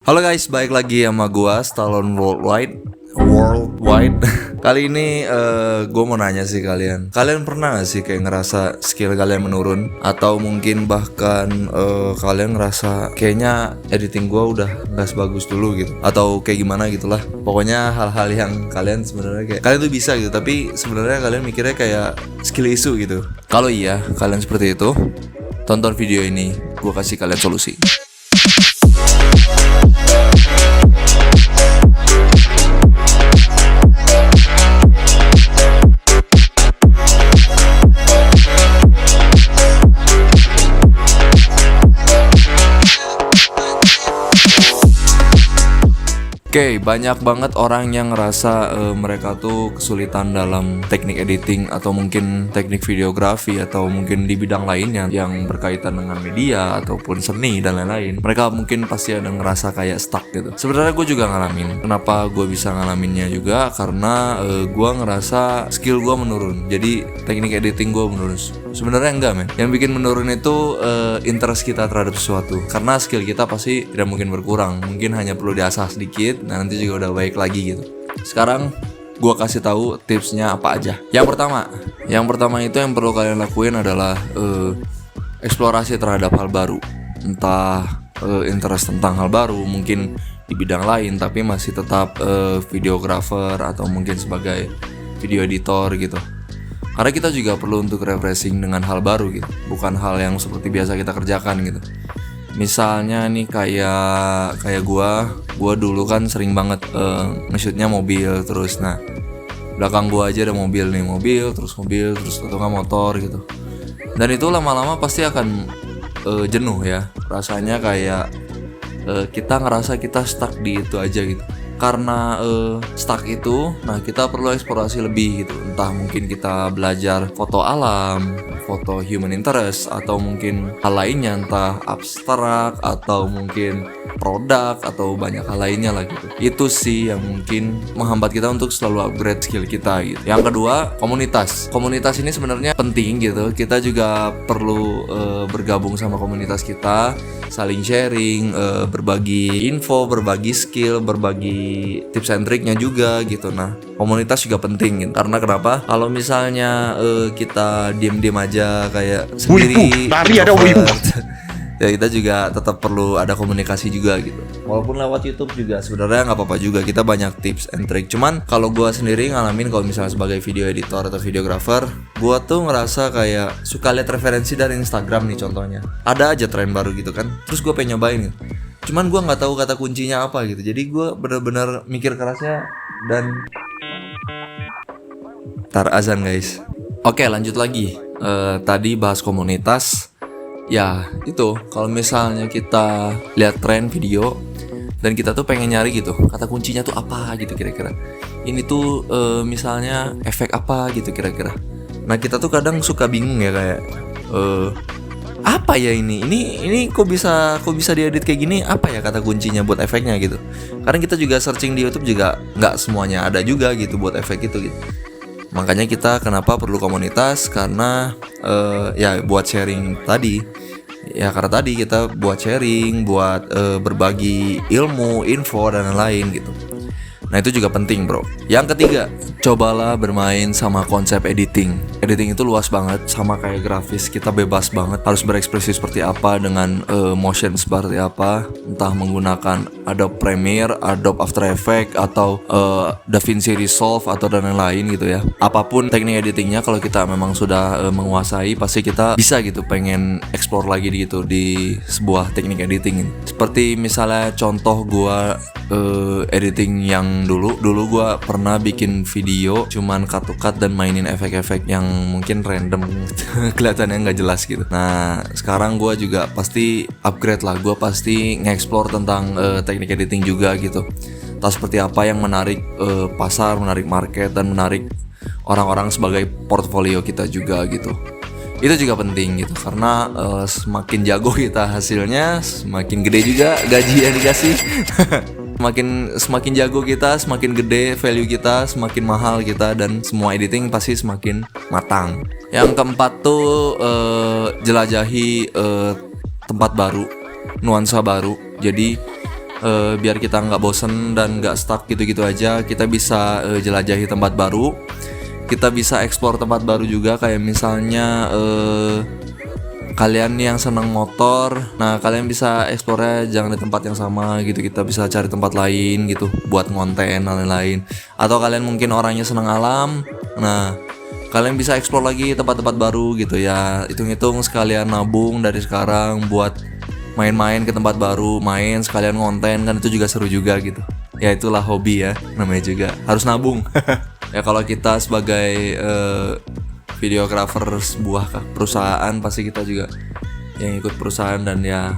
Halo guys, balik lagi sama gua Stallone Worldwide. Kali ini gua mau nanya sih kalian pernah gak sih kayak ngerasa skill kalian menurun? Atau mungkin bahkan kalian ngerasa kayaknya editing gua udah gak sebagus dulu gitu, atau kayak gimana gitulah. Pokoknya hal-hal yang kalian sebenarnya kayak kalian tuh bisa gitu, tapi sebenarnya kalian mikirnya kayak skill issue gitu. Kalau iya kalian seperti itu, tonton video ini, gua kasih kalian solusi. Oke, banyak banget orang yang ngerasa mereka tuh kesulitan dalam teknik editing atau mungkin teknik videografi atau mungkin di bidang lainnya yang berkaitan dengan media ataupun seni dan lain-lain. Mereka mungkin pasti ada ngerasa kayak stuck gitu. Sebenarnya gue juga ngalamin. Kenapa gue bisa ngalaminnya juga? Karena gue ngerasa skill gue menurun. Jadi teknik editing gue menurun. Sebenarnya enggak men. Yang bikin menurun itu interest kita terhadap sesuatu. Karena skill kita pasti tidak mungkin berkurang. Mungkin hanya perlu diasah sedikit. Nah nanti juga udah baik lagi gitu. Sekarang gue kasih tahu tipsnya apa aja. Yang pertama itu yang perlu kalian lakuin adalah eksplorasi terhadap hal baru. Entah interest tentang hal baru, mungkin di bidang lain tapi masih tetap videographer atau mungkin sebagai video editor gitu. Karena kita juga perlu untuk refreshing dengan hal baru gitu, bukan hal yang seperti biasa kita kerjakan gitu. Misalnya nih kayak gua dulu kan sering banget nge-shootnya mobil terus. Nah belakang gua aja ada mobil terus atau nggak motor gitu. Dan itu lama-lama pasti akan jenuh ya. Rasanya kayak kita ngerasa kita stuck di itu aja gitu. Karena stuck itu, nah kita perlu eksplorasi lebih gitu. Entah mungkin kita belajar foto alam, foto human interest, atau mungkin hal lainnya, entah abstrak atau mungkin produk atau banyak hal lainnya lah gitu. Itu sih yang mungkin menghambat kita untuk selalu upgrade skill kita gitu. Yang kedua, komunitas. Komunitas ini sebenarnya penting gitu. Kita juga perlu bergabung sama komunitas kita, saling sharing, berbagi info, berbagi skill, berbagi tips and triknya juga gitu. Nah komunitas juga penting gitu. Karena kenapa? Kalau misalnya kita diem-diem aja kayak sendiri, ya kita juga tetap perlu ada komunikasi juga gitu. Walaupun lewat YouTube juga sebenarnya nggak apa-apa juga, kita banyak tips and trick. Cuman kalau gue sendiri ngalamin, kalau misalnya sebagai video editor atau videographer, gue tuh ngerasa kayak suka lihat referensi dari Instagram nih contohnya. Ada aja tren baru gitu kan, terus gue pengen nyobain gitu. Cuman gue nggak tahu kata kuncinya apa gitu. Jadi gue benar-benar mikir kerasnya dan tar azan guys. Oke lanjut lagi. Tadi bahas komunitas. Ya itu, kalau misalnya kita lihat tren video dan kita tuh pengen nyari gitu, kata kuncinya tuh apa gitu kira-kira. Ini tuh misalnya efek apa gitu kira-kira. Nah kita tuh kadang suka bingung ya kayak apa ya ini kok bisa diedit kayak gini, apa ya kata kuncinya buat efeknya gitu. Karena kita juga searching di YouTube juga nggak semuanya ada juga gitu buat efek itu gitu. Makanya kita kenapa perlu komunitas, karena ya buat sharing tadi. Ya karena tadi kita buat sharing, buat berbagi ilmu, info dan lain-lain gitu. Nah itu juga penting bro. Yang ketiga, cobalah bermain sama konsep editing. Editing itu luas banget, sama kayak grafis. Kita bebas banget harus berekspresi seperti apa, dengan motion seperti apa. Entah menggunakan Adobe Premiere, Adobe After Effects, atau DaVinci Resolve atau dan lain-lain gitu ya. Apapun teknik editingnya, kalau kita memang sudah menguasai, pasti kita bisa gitu pengen explore lagi gitu di sebuah teknik editing ini. Seperti misalnya contoh gua editing yang dulu gue pernah bikin video cuman cut to cut dan mainin efek-efek yang mungkin random kelihatannya nggak jelas gitu. Nah sekarang gue juga pasti upgrade lah, gue pasti nge-explore tentang teknik editing juga gitu. Entah seperti apa yang menarik pasar, menarik market, dan menarik orang-orang sebagai portfolio kita juga gitu. Itu juga penting gitu, karena semakin jago kita hasilnya, semakin gede juga gaji yang dikasih. Semakin jago kita, semakin gede value kita, semakin mahal kita, dan semua editing pasti semakin matang. Yang keempat tuh jelajahi tempat baru, nuansa baru. Jadi biar kita nggak bosen dan nggak stuck gitu-gitu aja. Kita bisa jelajahi tempat baru, kita bisa explore tempat baru juga. Kayak misalnya kalian yang senang motor, nah kalian bisa explore jangan di tempat yang sama gitu. Kita bisa cari tempat lain gitu buat ngonten dan lain-lain. Atau kalian mungkin orangnya senang alam, nah kalian bisa explore lagi tempat-tempat baru gitu ya. Hitung-hitung sekalian nabung dari sekarang buat main-main ke tempat baru, main sekalian ngonten, kan itu juga seru juga gitu. Ya itulah hobi ya, namanya juga harus nabung. Ya kalau kita sebagai videographer sebuah perusahaan, pasti kita juga yang ikut perusahaan. Dan ya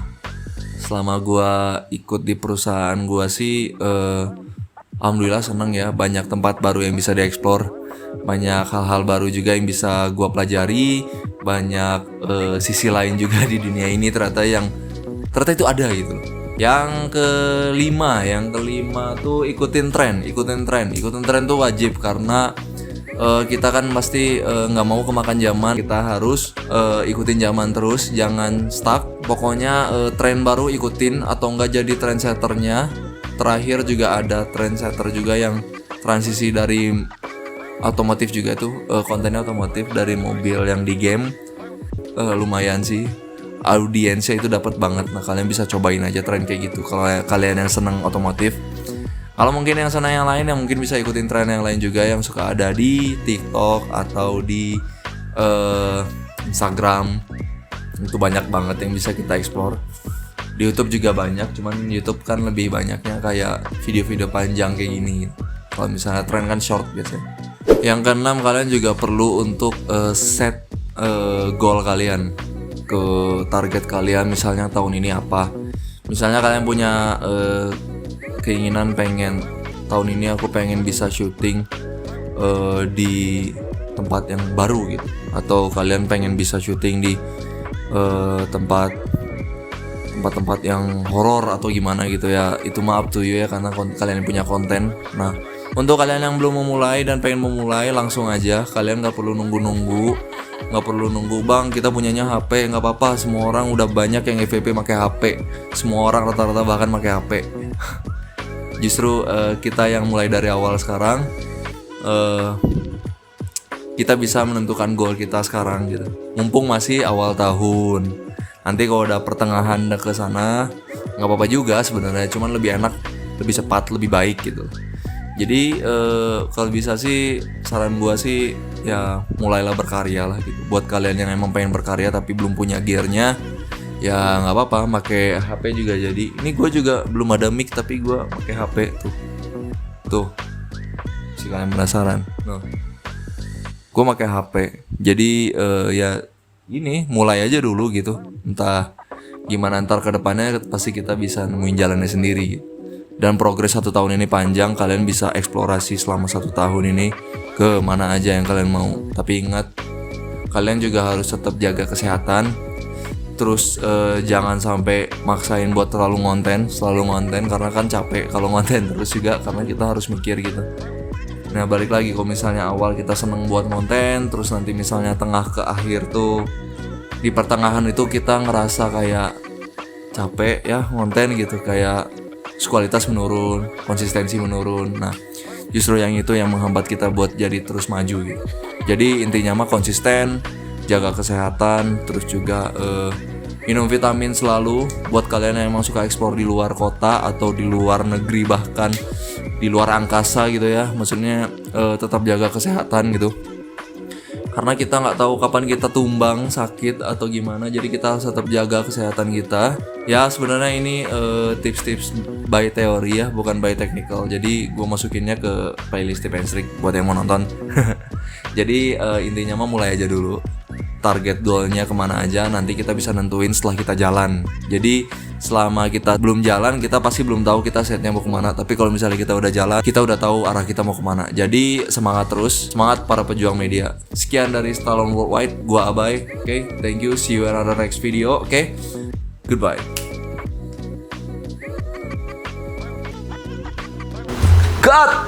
selama gua ikut di perusahaan gua sih alhamdulillah seneng ya, banyak tempat baru yang bisa dieksplor, banyak hal-hal baru juga yang bisa gua pelajari, banyak sisi lain juga di dunia ini ternyata itu ada gitu. Yang kelima tuh ikutin tren tuh wajib, karena kita kan pasti nggak mau kemakan zaman. Kita harus ikutin zaman terus, jangan stuck. Pokoknya tren baru ikutin atau enggak jadi trendsetternya. Terakhir juga ada trendsetter juga yang transisi dari otomotif juga tuh, kontennya otomotif dari mobil yang di game. Lumayan sih, audiensnya itu dapat banget. Nah kalian bisa cobain aja tren kayak gitu kalau kalian yang seneng otomotif. Kalau mungkin yang senang yang lain, yang mungkin bisa ikutin tren yang lain juga yang suka ada di TikTok atau di Instagram. Itu banyak banget yang bisa kita explore. Di YouTube juga banyak, cuman YouTube kan lebih banyaknya kayak video-video panjang kayak gini. Kalau misalnya tren kan short biasanya. Yang keenam, kalian juga perlu untuk set goal kalian ke target kalian. Misalnya tahun ini apa? Misalnya kalian punya keinginan pengen tahun ini aku pengen bisa syuting di tempat yang baru gitu, atau kalian pengen bisa syuting di tempat-tempat yang horor atau gimana gitu ya. Itu mah up to you ya, karena kalian punya konten. Nah untuk kalian yang belum memulai dan pengen memulai, langsung aja. Kalian nggak perlu nunggu bang kita punyanya HP. Nggak apa-apa, semua orang udah banyak yang FVP pakai HP. Semua orang rata-rata bahkan pakai HP. Justru kita yang mulai dari awal sekarang, kita bisa menentukan goal kita sekarang gitu. Mumpung masih awal tahun. Nanti kalau udah pertengahan udah ke sana, nggak apa-apa juga sebenarnya. Cuman lebih enak, lebih cepat, lebih baik gitu. Jadi kalau bisa sih saran gua sih ya mulailah berkarya lah gitu. Buat kalian yang emang pengen berkarya tapi belum punya gearnya, ya nggak apa-apa, pakai HP juga jadi. Ini gue juga belum ada mic tapi gue pakai HP tuh si kalian penasaran. Gue pakai HP, jadi ya ini mulai aja dulu gitu. Entah gimana ntar kedepannya pasti kita bisa nemuin jalannya sendiri gitu. Dan progres 1 tahun ini panjang, kalian bisa eksplorasi selama 1 tahun ini ke mana aja yang kalian mau. Tapi ingat, kalian juga harus tetap jaga kesehatan. Terus jangan sampai maksain buat selalu ngonten karena kan capek kalau ngonten terus juga, karena kita harus mikir gitu. Nah balik lagi, kalau misalnya awal kita seneng buat ngonten, terus nanti misalnya tengah ke akhir tuh, di pertengahan itu kita ngerasa kayak capek ya ngonten gitu, kayak kualitas menurun, konsistensi menurun. Nah justru yang itu yang menghambat kita buat jadi terus maju gitu. Jadi intinya mah konsisten, jaga kesehatan, terus juga minum vitamin selalu. Buat kalian yang emang suka ekspor di luar kota atau di luar negeri, bahkan di luar angkasa gitu ya, maksudnya tetap jaga kesehatan gitu. Karena kita nggak tahu kapan kita tumbang sakit atau gimana, jadi kita harus tetap jaga kesehatan kita. Ya sebenarnya ini tips-tips by teori ya, bukan by technical. Jadi gue masukinnya ke playlist Tip and Trick buat yang mau nonton. Jadi intinya mah mulai aja dulu. Target goalnya kemana aja, nanti kita bisa nentuin setelah kita jalan. Jadi selama kita belum jalan, kita pasti belum tahu kita setnya mau kemana. Tapi kalau misalnya kita udah jalan, kita udah tahu arah kita mau kemana. Jadi semangat terus, semangat para pejuang media. Sekian dari Stallone Worldwide, gua Abai. Oke, thank you, see you in another next video. Oke, goodbye. Cut.